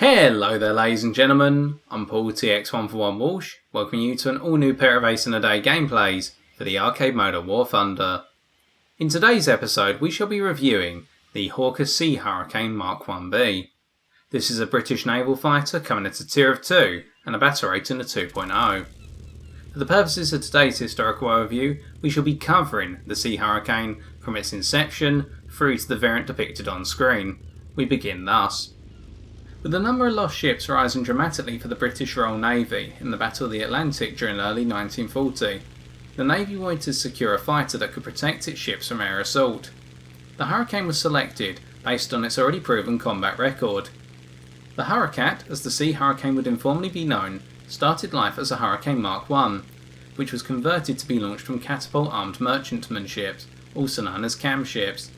Hello there ladies and gentlemen, I'm Paul TX141 Walsh, welcoming you to an all new pair of Ace in a Day gameplays for the arcade mode of War Thunder. In today's episode we shall be reviewing the Hawker Sea Hurricane Mark 1B. This is a British naval fighter coming at a tier of 2 and a battle rating of 2.0. For the purposes of today's historical overview, we shall be covering the Sea Hurricane from its inception through to the variant depicted on screen. We begin thus. With the number of lost ships rising dramatically for the British Royal Navy in the Battle of the Atlantic during early 1940, the Navy wanted to secure a fighter that could protect its ships from air assault. The Hurricane was selected based on its already proven combat record. The Hurricat, as the Sea Hurricane would informally be known, started life as a Hurricane Mark 1, which was converted to be launched from catapult-armed merchantman ships, also known as cam ships.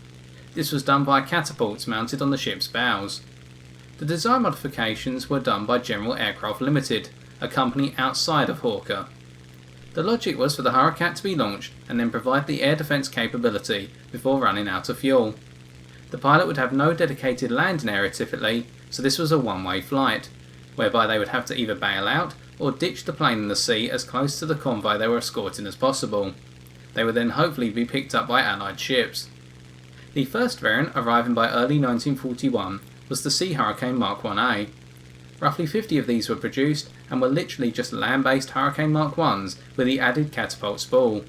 This was done via catapults mounted on the ship's bows. The design modifications were done by General Aircraft Limited, a company outside of Hawker. The logic was for the Hurricat to be launched and then provide the air defence capability before running out of fuel. The pilot would have no dedicated landing area typically, so this was a one-way flight, whereby they would have to either bail out or ditch the plane in the sea as close to the convoy they were escorting as possible. They would then hopefully be picked up by Allied ships. The first variant, arriving by early 1941, was the Sea Hurricane Mark 1A. Roughly 50 of these were produced and were literally just land-based Hurricane Mark 1s with the added catapult spool.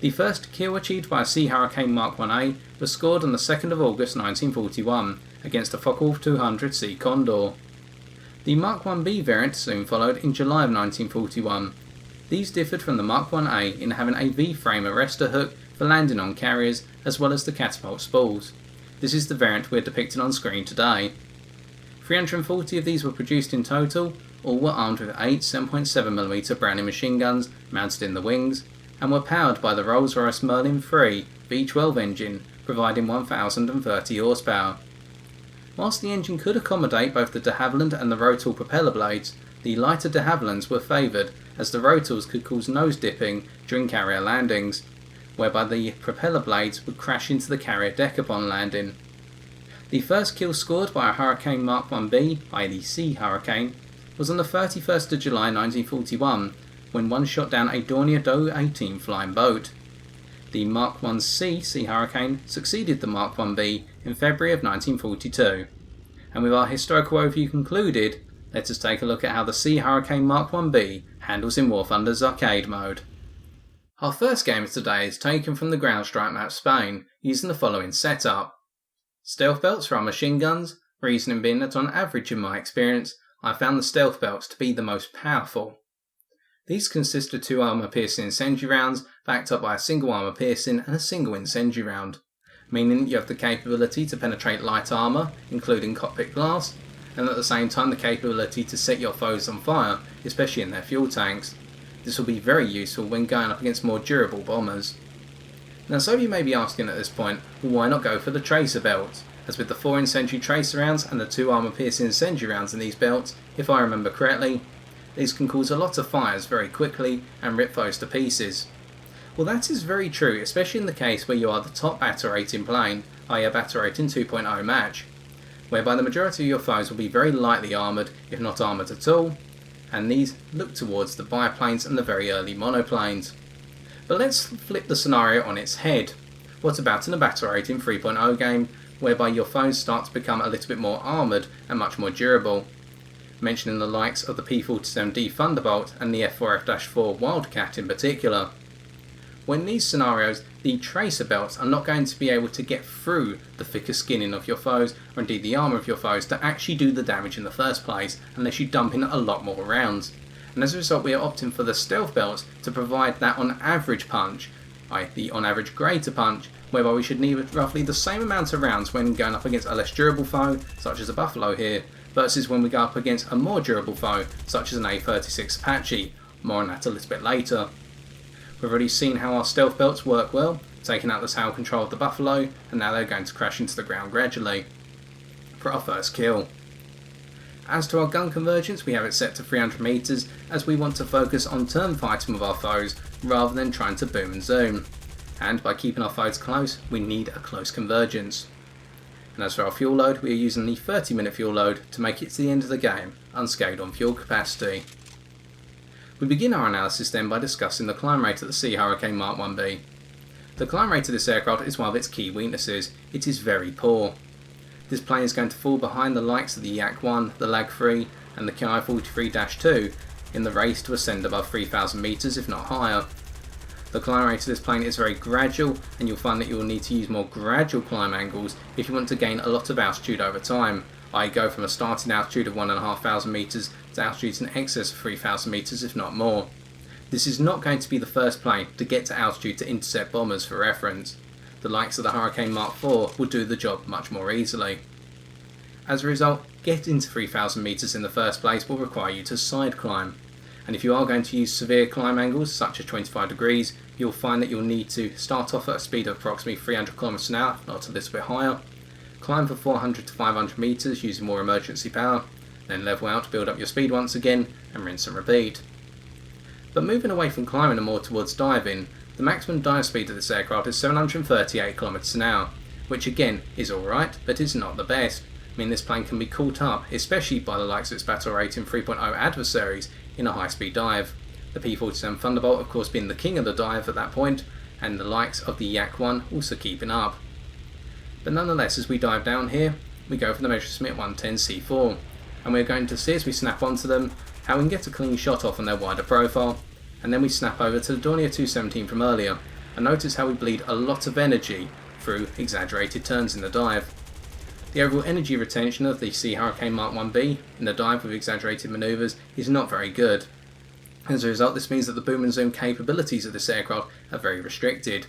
The first kill achieved by a Sea Hurricane Mark 1A was scored on the 2nd of August 1941 against a Focke-Wulf 200 Sea Condor. The Mark 1B variant soon followed in July of 1941. These differed from the Mark 1A in having a V-frame arrestor hook for landing on carriers as well as the catapult spools. This is the variant we are depicting on screen today. 340 of these were produced in total, all were armed with 8 7.7mm Browning machine guns mounted in the wings, and were powered by the Rolls-Royce Merlin III V12 engine, providing 1030 horsepower. Whilst the engine could accommodate both the de Havilland and the Rotor propeller blades, the lighter de Havillands were favoured as the rotors could cause nose dipping during carrier landings, whereby the propeller blades would crash into the carrier deck upon landing. The first kill scored by a Hurricane Mark 1B, i.e. the Sea Hurricane, was on the 31st of July 1941, when one shot down a Dornier Do 18 flying boat. The Mark 1C Sea Hurricane succeeded the Mark 1B in February of 1942. And with our historical overview concluded, let us take a look at how the Sea Hurricane Mark 1B handles in War Thunder's arcade mode. Our first game of today is taken from the ground strike map Spain, using the following setup. Stealth belts for our machine guns, reasoning being that on average in my experience, I found the stealth belts to be the most powerful. These consist of 2 armour piercing incendiary rounds, backed up by a single armour piercing and a single incendiary round, meaning you have the capability to penetrate light armour, including cockpit glass, and at the same time the capability to set your foes on fire, especially in their fuel tanks. This will be very useful when going up against more durable bombers. Now some of you may be asking at this point, well, why not go for the tracer belt? As with the 4 incendiary tracer rounds and the 2 armour piercing incendiary rounds in these belts, if I remember correctly, these can cause a lot of fires very quickly and rip foes to pieces. Well, that is very true, especially in the case where you are the top battle rating plane, i.e. a battle rating 2.0 match, whereby the majority of your foes will be very lightly armoured, if not armoured at all, and these look towards the biplanes and the very early monoplanes. But let's flip the scenario on its head. What about in a battle rating 3.0 game, whereby your foes start to become a little bit more armoured and much more durable? Mentioning the likes of the P-47D Thunderbolt and the F4F-4 Wildcat in particular. When in these scenarios, the tracer belts are not going to be able to get through the thicker skinning of your foes, or indeed the armour of your foes, to actually do the damage in the first place, unless you dump in a lot more rounds. And as a result, we are opting for the stealth belts to provide that on average punch, i.e. the on average greater punch, whereby we should need roughly the same amount of rounds when going up against a less durable foe, such as a Buffalo here, versus when we go up against a more durable foe, such as an A36 Apache. More on that a little bit later. We've already seen how our stealth belts work well, taking out the tail control of the Buffalo, and now they're going to crash into the ground gradually. For our first kill. As to our gun convergence, we have it set to 300 meters, as we want to focus on turn fighting with our foes, rather than trying to boom and zoom. And by keeping our foes close, we need a close convergence. and as for our fuel load, we are using the 30-minute fuel load to make it to the end of the game, unscathed on fuel capacity. We begin our analysis then by discussing the climb rate of the Sea Hurricane Mark 1B. The climb rate of this aircraft is one of its key weaknesses. It is very poor. This plane is going to fall behind the likes of the Yak 1, the Lag 3 and the Ki 43-2 in the race to ascend above 3,000 metres if not higher. The climb rate of this plane is very gradual, and you'll find that you will need to use more gradual climb angles if you want to gain a lot of altitude over time. I go from a starting altitude of 1,500 metres to altitudes in excess of 3,000 metres if not more. This is not going to be the first plane to get to altitude to intercept bombers for reference. The likes of the Hurricane Mark 4 will do the job much more easily. As a result, getting to 3,000 metres in the first place will require you to side climb. And if you are going to use severe climb angles such as 25 degrees, you'll find that you'll need to start off at a speed of approximately 300 km an hour, if not a little bit higher, climb for 400 to 500 metres using more emergency power, then level out to build up your speed once again, and rinse and repeat. But moving away from climbing and more towards diving, the maximum dive speed of this aircraft is 738 km an hour, which again is alright, but is not the best. I mean, this plane can be caught up, especially by the likes of its battle rating 3.0 adversaries, in a high speed dive. The P-47 Thunderbolt of course being the king of the dive at that point, and the likes of the Yak 1 also keeping up. But nonetheless, as we dive down here, we go for the Messerschmitt 110 C4, and we're going to see as we snap onto them how we can get a clean shot off on their wider profile, and then we snap over to the Dornier 217 from earlier, and notice how we bleed a lot of energy through exaggerated turns in the dive. The overall energy retention of the Sea Hurricane Mark 1B in the dive with exaggerated manoeuvres is not very good. As a result, this means that the boom and zoom capabilities of this aircraft are very restricted.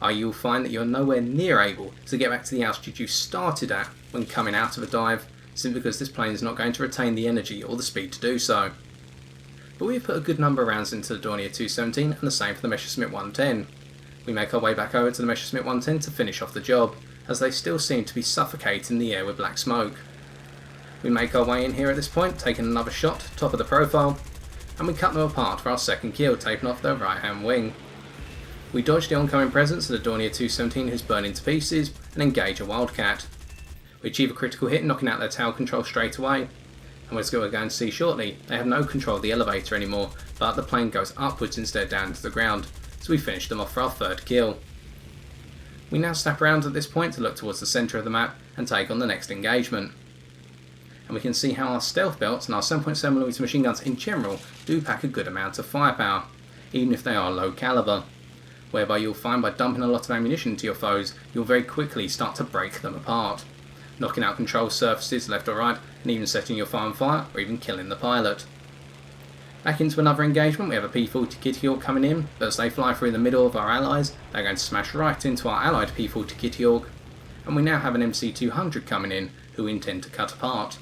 You'll find that you're nowhere near able to get back to the altitude you started at when coming out of a dive, simply because this plane is not going to retain the energy or the speed to do so. But we've put a good number of rounds into the Dornier 217 and the same for the Messerschmitt 110. We make our way back over to the Messerschmitt 110 to finish off the job, as they still seem to be suffocating the air with black smoke. We make our way in here at this point, taking another shot, top of the profile, and we cut them apart for our second kill, taking off their right hand wing. We dodge the oncoming presence of the Dornier 217 who's burning to pieces, and engage a Wildcat. We achieve a critical hit, knocking out their tail control straight away, and as we're going to see shortly, they have no control of the elevator anymore, but the plane goes upwards instead down into the ground, so we finish them off for our third kill. We now snap around at this point to look towards the centre of the map and take on the next engagement. And we can see how our stealth belts and our 7.7mm machine guns in general do pack a good amount of firepower, even if they are low calibre, whereby you'll find by dumping a lot of ammunition to your foes, you'll very quickly start to break them apart, knocking out control surfaces left or right, and even setting your farm on fire or even killing the pilot. Back into another engagement, we have a P-40 Kitty Hawk coming in, but as they fly through the middle of our allies, they're going to smash right into our allied P-40 Kitty Hawk, and we now have an MC-200 coming in, who we intend to cut apart.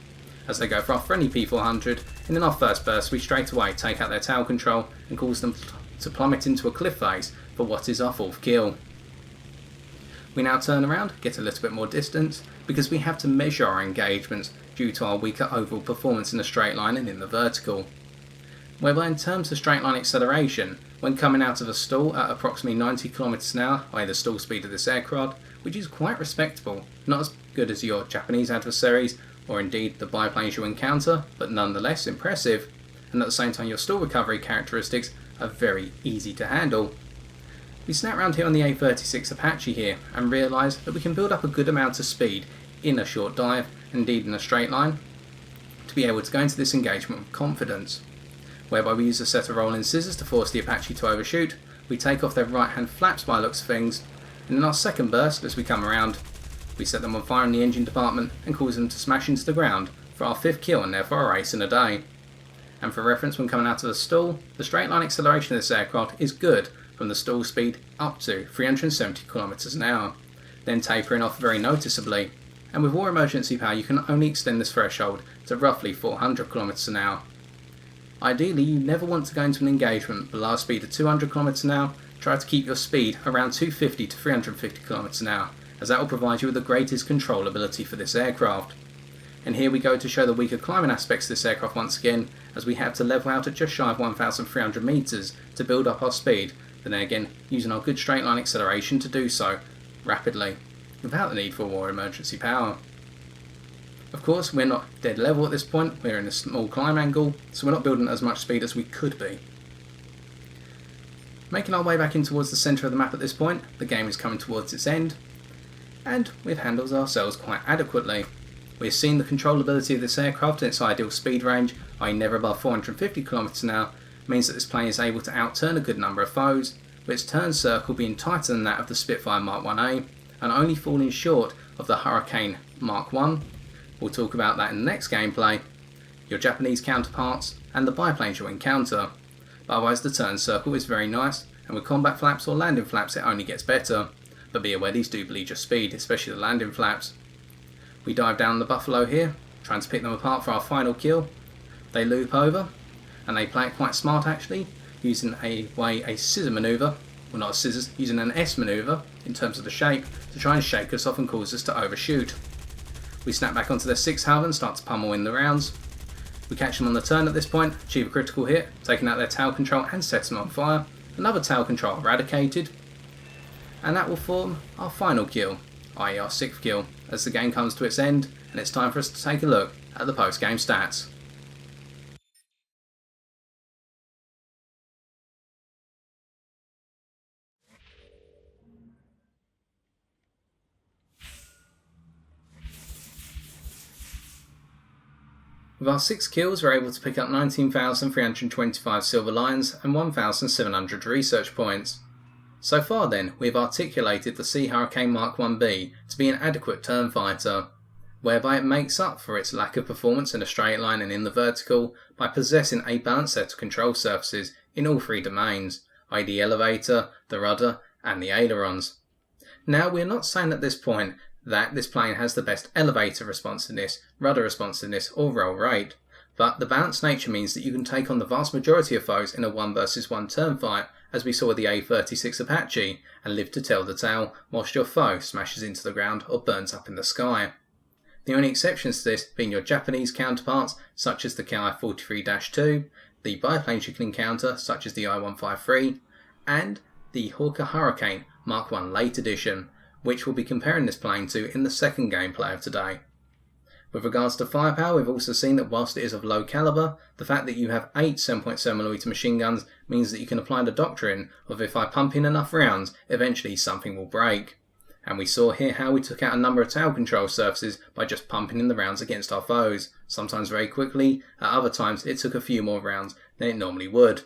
As they go for our friendly P-400, and in our first burst we straight away take out their tail control and cause them to plummet into a cliff face for what is our fourth kill. We now turn around, get a little bit more distance, because we have to measure our engagements due to our weaker overall performance in the straight line and in the vertical. Whereby in terms of straight line acceleration, when coming out of a stall at approximately 90 km an hour by the stall speed of this aircraft, which is quite respectable, not as good as your Japanese adversaries or indeed the biplanes you encounter, but nonetheless impressive, and at the same time your stall recovery characteristics are very easy to handle. We snap round here on the A36 Apache here and realise that we can build up a good amount of speed in a short dive, indeed in a straight line, to be able to go into this engagement with confidence. Whereby we use a set of rolling scissors to force the Apache to overshoot, we take off their right hand flaps by the looks of things, and in our second burst as we come around, we set them on fire in the engine department and cause them to smash into the ground for our fifth kill and therefore our ace in a day. And for reference, when coming out of the stall, the straight line acceleration of this aircraft is good from the stall speed up to 370 km an hour, then tapering off very noticeably, and with more emergency power you can only extend this threshold to roughly 400 km an hour. Ideally, you never want to go into an engagement below a speed of 200 km an hour. Try to keep your speed around 250 to 350 km an hour, as that will provide you with the greatest control ability for this aircraft. And here we go to show the weaker climbing aspects of this aircraft once again, as we have to level out at just shy of 1,300 metres to build up our speed, but then again using our good straight line acceleration to do so rapidly, without the need for more emergency power. Of course, we're not dead level at this point, we're in a small climb angle, so we're not building as much speed as we could be. Making our way back in towards the centre of the map at this point, the game is coming towards its end, and we've handled ourselves quite adequately. We've seen the controllability of this aircraft in its ideal speed range, i.e. never above 450 km an hour, means that this plane is able to outturn a good number of foes, with its turn circle being tighter than that of the Spitfire Mark 1A, and only falling short of the Hurricane Mark 1. We'll talk about that in the next gameplay, your Japanese counterparts, and the biplanes you'll encounter. But otherwise the turn circle is very nice, and with combat flaps or landing flaps it only gets better. But be aware these do bleed your speed, especially the landing flaps. We dive down the Buffalo here, trying to pick them apart for our final kill. They loop over, and they play it quite smart actually, using a scissor manoeuvre, well not a scissors, using an S manoeuvre in terms of the shape, to try and shake us off and cause us to overshoot. We snap back onto their 6 Halve and start to pummel in the rounds. We catch them on the turn at this point, achieve a critical hit, taking out their tail control and set them on fire. Another tail control eradicated, and that will form our final kill, i.e. our 6th kill, as the game comes to its end and it's time for us to take a look at the post-game stats. With our 6 kills, we're able to pick up 19,325 silver lions and 1,700 research points. So far then, we've articulated the Sea Hurricane Mark 1B to be an adequate turn fighter, whereby it makes up for its lack of performance in a straight line and in the vertical by possessing a balanced set of control surfaces in all 3 domains, i.e. the elevator, the rudder and the ailerons. Now we're not saying at this point that this plane has the best elevator responsiveness, rudder responsiveness or roll rate, but the balanced nature means that you can take on the vast majority of foes in a 1 versus 1 turn fight, as we saw with the A36 Apache, and live to tell the tale whilst your foe smashes into the ground or burns up in the sky. The only exceptions to this being your Japanese counterparts such as the Ki-43-2, the biplanes you can encounter such as the I-153, and the Hawker Hurricane Mark 1 Late Edition, which we'll be comparing this plane to in the second gameplay of today. With regards to firepower, we've also seen that whilst it is of low calibre, the fact that you have 8 7.7mm machine guns means that you can apply the doctrine of if I pump in enough rounds, eventually something will break. And we saw here how we took out a number of tail control surfaces by just pumping in the rounds against our foes, sometimes very quickly, at other times it took a few more rounds than it normally would.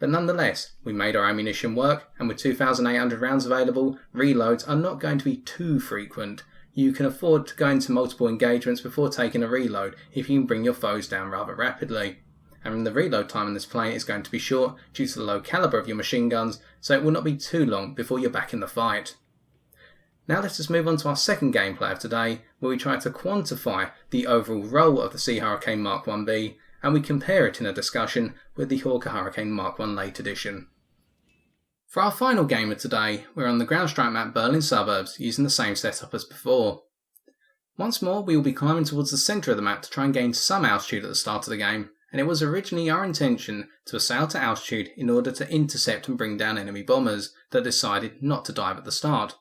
But nonetheless, we made our ammunition work, and with 2,800 rounds available, reloads are not going to be too frequent. You can afford to go into multiple engagements before taking a reload if you can bring your foes down rather rapidly. And the reload time on this plane is going to be short due to the low calibre of your machine guns, so it will not be too long before you're back in the fight. Now let us move on to our second gameplay of today, where we try to quantify the overall role of the Sea Hurricane Mark 1B, and we compare it in a discussion with the Hawker Hurricane Mark 1 Late Edition. For our final game of today, we're on the ground strike map Berlin Suburbs, using the same setup as before. Once more, we will be climbing towards the centre of the map to try and gain some altitude at the start of the game, and it was originally our intention to assail to altitude in order to intercept and bring down enemy bombers that decided not to dive at the start.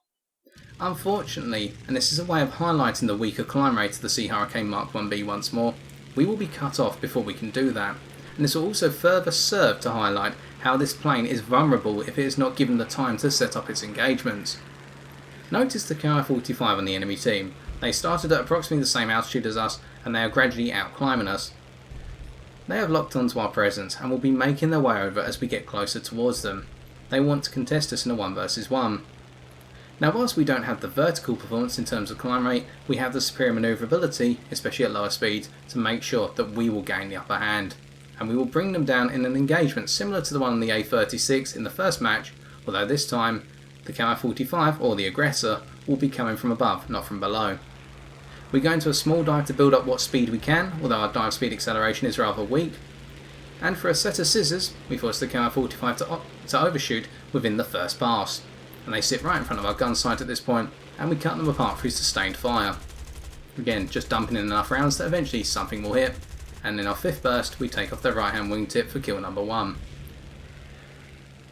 Unfortunately, and this is a way of highlighting the weaker climb rate of the Sea Hurricane Mark 1B once more, we will be cut off before we can do that, and this will also further serve to highlight how this plane is vulnerable if it is not given the time to set up its engagements. Notice the Ki-45 on the enemy team. They started at approximately the same altitude as us, and they are gradually out-climbing us. They have locked onto our presence and will be making their way over as we get closer towards them. They want to contest us in a 1 versus 1. Now whilst we don't have the vertical performance in terms of climb rate, we have the superior manoeuvrability, especially at lower speeds, to make sure that we will gain the upper hand. And we will bring them down in an engagement similar to the one on the A36 in the first match, although this time the Ki-45, or the aggressor, will be coming from above, not from below. We go into a small dive to build up what speed we can, although our dive speed acceleration is rather weak. And for a set of scissors, we force the Ki-45 to overshoot within the first pass. And they sit right in front of our gun sight at this point, and we cut them apart through sustained fire. Again, just dumping in enough rounds that eventually something will hit, and in our 5th burst we take off their right hand wingtip for kill number 1.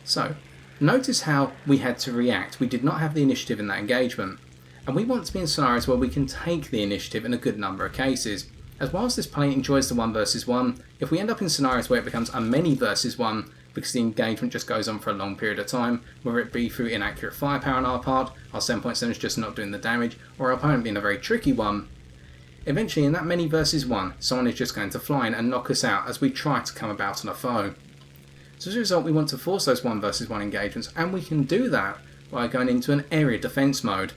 So, notice how we had to react. We did not have the initiative in that engagement, And we want to be in scenarios where we can take the initiative in a good number of cases. As whilst this player enjoys the 1 versus 1, if we end up in scenarios where it becomes a many versus 1 because the engagement just goes on for a long period of time, whether it be through inaccurate firepower on our part, our 7.7 is just not doing the damage, or our opponent being a very tricky one, eventually in that many versus 1, someone is just going to fly in and knock us out as we try to come about on a foe. So as a result, we want to force those 1 versus 1 engagements, and we can do that by going into an area defence mode.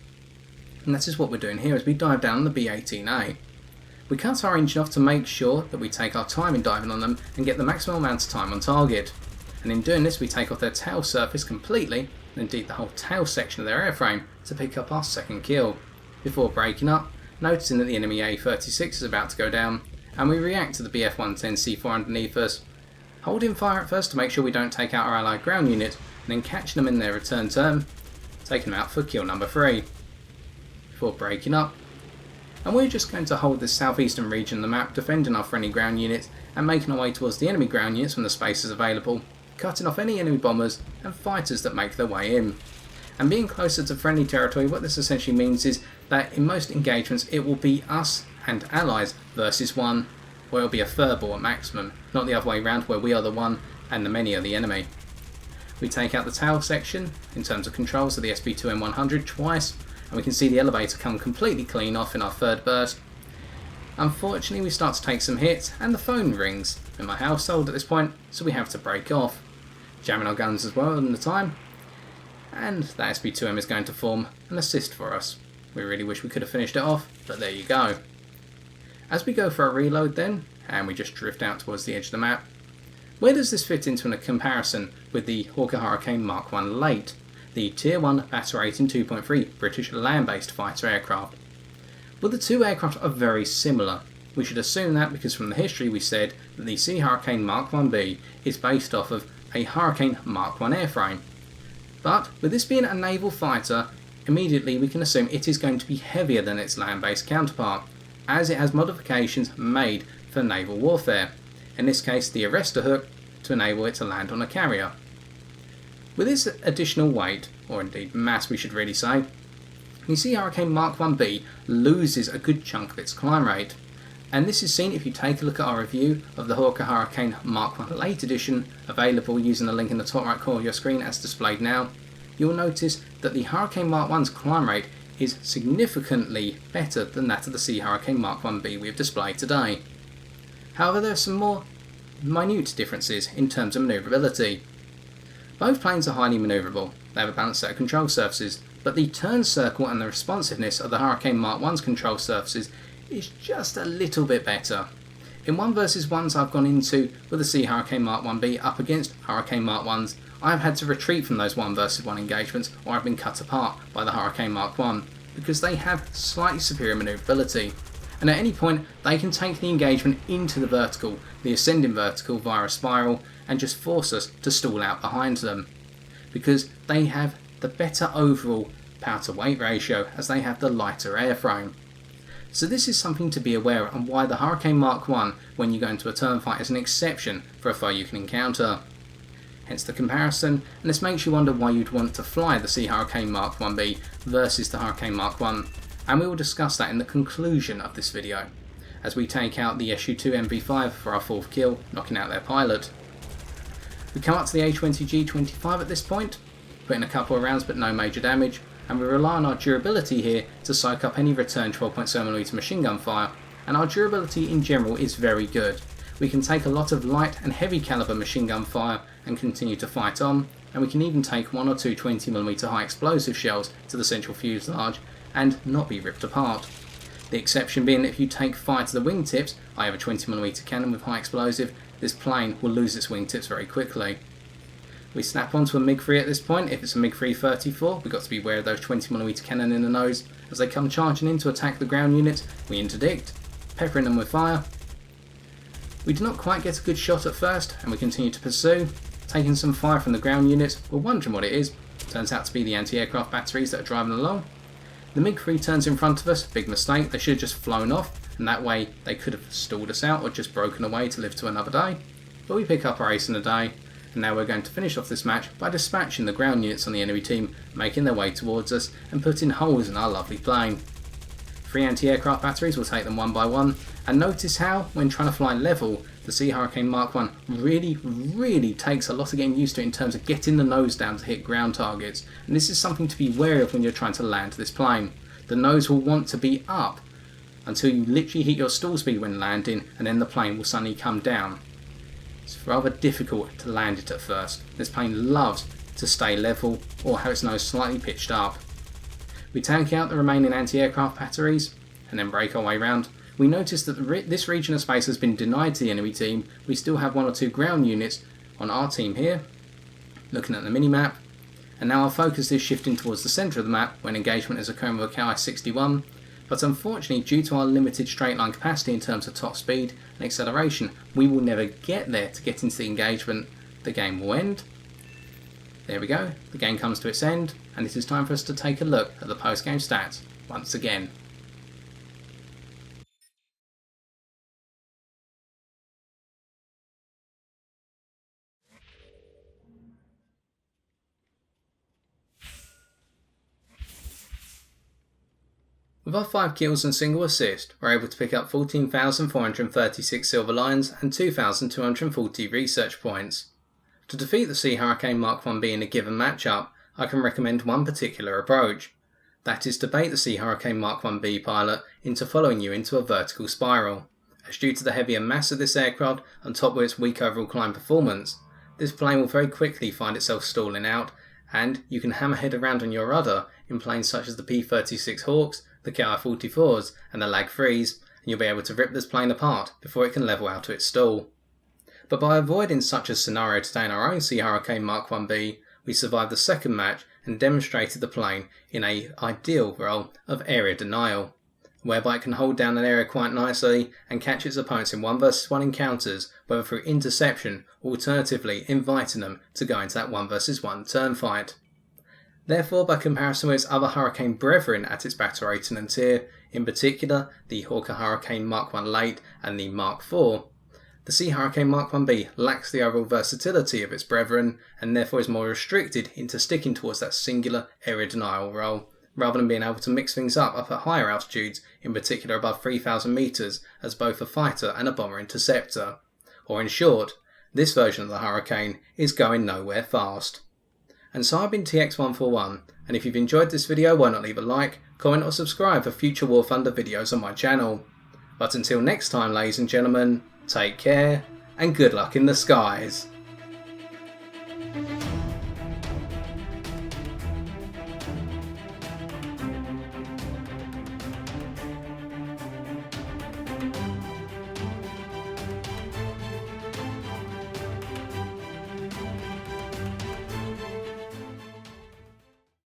And that is what we're doing here as we dive down on the B-18A. We cut our engine off to make sure that we take our time in diving on them and get the maximum amount of time on target. And in doing this, we take off their tail surface completely, and indeed the whole tail section of their airframe, to pick up our second kill, before breaking up, noticing that the enemy A-36 is about to go down, and we react to the Bf-110C4 underneath us, holding fire at first to make sure we don't take out our allied ground unit, and then catching them in their return turn, taking them out for kill number 3, before breaking up. And we're just going to hold this southeastern region of the map, defending our friendly ground units and making our way towards the enemy ground units when the space is available, cutting off any enemy bombers and fighters that make their way in. And being closer to friendly territory, what this essentially means is that in most engagements it will be us and allies versus 1, where it will be a furball at maximum, not the other way around where we are the 1 and the many are the enemy. We take out the tail section in terms of controls of the SB2M100 twice, and we can see the elevator come completely clean off in our third burst. Unfortunately, we start to take some hits, and the phone rings in my household at this point, so we have to break off, jamming our guns as well in the time, and that SB2M is going to form an assist for us. We really wish we could have finished it off, but there you go. As we go for a reload then, and we just drift out towards the edge of the map, where does this fit into a comparison with the Hawker Hurricane Mark I Late, the Tier 1 Battle Rating 2.3 British land-based fighter aircraft? Well, the two aircraft are very similar. We should assume that because from the history we said that the Sea Hurricane Mark 1B is based off of a Hurricane Mark 1 airframe. But with this being a naval fighter, immediately we can assume it is going to be heavier than its land-based counterpart, as it has modifications made for naval warfare, in this case the arrestor hook to enable it to land on a carrier. With this additional weight, or indeed mass we should really say, the Sea Hurricane Mark 1B loses a good chunk of its climb rate, and this is seen if you take a look at our review of the Hawker Hurricane Mark 1 Late Edition, available using the link in the top right corner of your screen as displayed now. You'll notice that the Hurricane Mark 1's climb rate is significantly better than that of the Sea Hurricane Mark 1B we have displayed today. However, there are some more minute differences in terms of manoeuvrability. Both planes are highly manoeuvrable, they have a balanced set of control surfaces, but the turn circle and the responsiveness of the Hurricane Mark 1's control surfaces is just a little bit better. In 1 versus 1s I've gone into with the Sea Hurricane Mark 1B up against Hurricane Mark 1s, I have had to retreat from those 1 versus 1 engagements, or I've been cut apart by the Hurricane Mark 1, because they have slightly superior manoeuvrability. And at any point they can take the engagement into the vertical, the ascending vertical via a spiral, and just force us to stall out behind them, because they have the better overall power to weight ratio as they have the lighter airframe. So this is something to be aware of, and why the Hurricane Mark 1 when you go into a turn fight is an exception for a foe you can encounter. Hence the comparison, and this makes you wonder why you'd want to fly the Sea Hurricane Mark 1B versus the Hurricane Mark 1, and we will discuss that in the conclusion of this video, as we take out the Su-2 MV5 for our 4th kill, knocking out their pilot. We come up to the A20G25 at this point, put in a couple of rounds but no major damage, and we rely on our durability here to soak up any return 12.7mm machine gun fire, and our durability in general is very good. We can take a lot of light and heavy caliber machine gun fire and continue to fight on, and we can even take 1 or 2 20mm high explosive shells to the central fuselage and not be ripped apart. The exception being that if you take fire to the wingtips, I have a 20mm cannon with high explosive, this plane will lose its wingtips very quickly. We snap onto a MiG-3 at this point. If it's a MiG-3 34, we've got to be aware of those 20mm cannon in the nose. As they come charging in to attack the ground units, we interdict, peppering them with fire. We do not quite get a good shot at first, and we continue to pursue, taking some fire from the ground units. We're wondering what it is. Turns out to be the anti-aircraft batteries that are driving along. The MiG-3 turns in front of us, big mistake, they should have just flown off, and that way they could have stalled us out or just broken away to live to another day. But we pick up our ace in the day, and now we're going to finish off this match by dispatching the ground units on the enemy team, making their way towards us and putting holes in our lovely plane. 3 anti-aircraft batteries will take them one by one, and notice how, when trying to fly level, the Sea Hurricane Mark 1 really takes a lot of getting used to in terms of getting the nose down to hit ground targets, and this is something to be wary of when you're trying to land this plane. The nose will want to be up until you literally hit your stall speed when landing, and then the plane will suddenly come down. It's rather difficult to land it at first. This plane loves to stay level or have its nose slightly pitched up. We tank out the remaining anti-aircraft batteries and then break our way round. We notice that this region of space has been denied to the enemy team. We still have 1 or 2 ground units on our team here, looking at the mini-map, and now our focus is shifting towards the centre of the map when engagement is occurring with a KI-61, but unfortunately due to our limited straight line capacity in terms of top speed and acceleration, we will never get there to get into the engagement. The game will end. There we go, the game comes to its end, and it is time for us to take a look at the post-game stats once again. With our 5 kills and single assist, we're able to pick up 14,436 silver lions and 2,240 research points. To defeat the Sea Hurricane Mark 1B in a given matchup, I can recommend one particular approach. That is to bait the Sea Hurricane Mark 1B pilot into following you into a vertical spiral. As due to the heavier mass of this aircraft, on top of its weak overall climb performance, this plane will very quickly find itself stalling out, and you can hammerhead around on your rudder in planes such as the P-36 Hawks, the KI-44s and the Lag-3s, and you'll be able to rip this plane apart before it can level out to its stall. But by avoiding such a scenario today in our own Sea Hurricane Mark 1B, we survived the second match and demonstrated the plane in an ideal role of area denial, whereby it can hold down an area quite nicely and catch its opponents in 1 versus 1 encounters, whether through interception or alternatively inviting them to go into that 1 versus 1 turn fight. Therefore, by comparison with its other Hurricane brethren at its battle rating and tier, in particular the Hawker Hurricane Mark 1 Late and the Mark 4, the Sea Hurricane Mark 1B lacks the overall versatility of its brethren and therefore is more restricted into sticking towards that singular area denial role, rather than being able to mix things up at higher altitudes, in particular above 3,000 metres as both a fighter and a bomber interceptor. Or in short, this version of the Hurricane is going nowhere fast. And so I've been TX141, and if you've enjoyed this video, why not leave a like, comment or subscribe for future War Thunder videos on my channel. But until next time, ladies and gentlemen, take care and good luck in the skies.